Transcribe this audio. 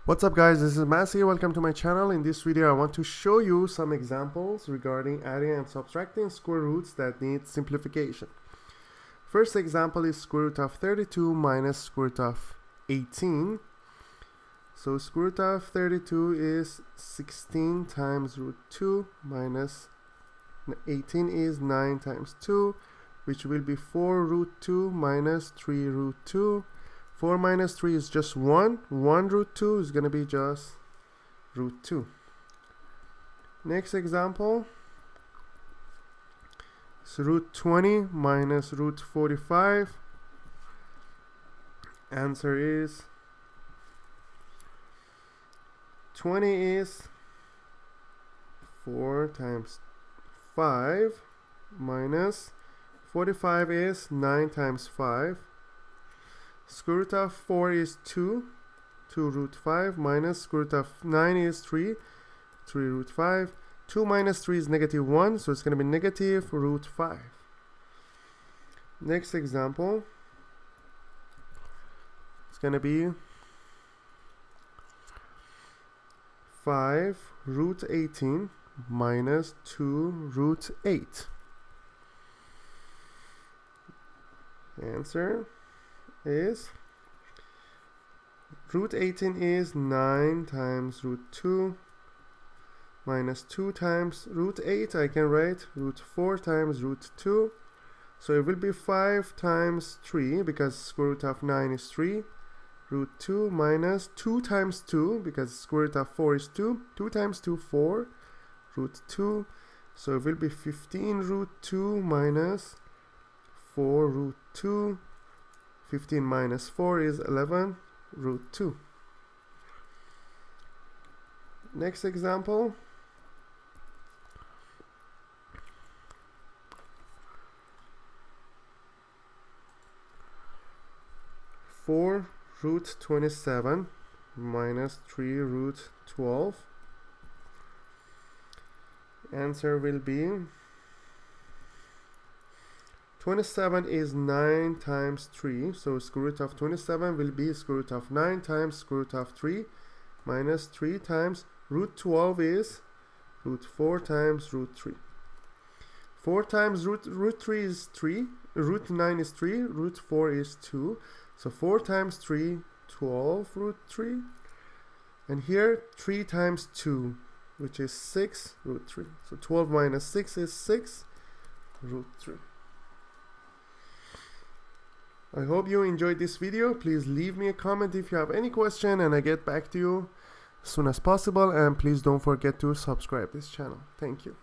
What's up guys, this is Massey. Welcome to my channel. In this video I want to show you some examples regarding adding and subtracting square roots that need simplification. First example is square root of 32 minus square root of 18. So square root of 32 is 16 times root 2 minus 18 is 9 times 2, which will be 4 root 2 minus 3 root 2. 4 minus 3 is just 1. 1 root 2 is going to be just root 2. Next example. So root 20 minus root 45. Answer is 20 is 4 times 5 minus 45 is 9 times 5. Square root of 4 is 2 root 5 minus square root of 9 is 3 root 5. 2 minus 3 is negative 1, so it's going to be negative root 5. Next example, it's going to be 5 root 18 minus 2 root 8. Answer is root 18 is 9 times root 2 minus 2 times root 8. I can write root 4 times root 2, so it will be 5 times 3 because square root of 9 is 3 root 2 minus 2 times 2 because square root of 4 is 2. 2 times 2 4 root 2, so it will be 15 root 2 minus 4 root 2. 15 minus 4 is 11 root 2. Next example. Four root 27 minus 3 root 12. Answer will be 27 is 9 times 3, so square root of 27 will be square root of 9 times square root of 3 minus 3 times root 12 is root 4 times root 3. 4 times root 3 is 3, root 9 is 3, root 4 is 2, so 4 times 3, 12 root 3, and here 3 times 2, which is 6 root 3, so 12 minus 6 is 6 root 3. I hope you enjoyed this video. Please leave me a comment if you have any question and I get back to you as soon as possible, and please don't forget to subscribe this channel. Thank you.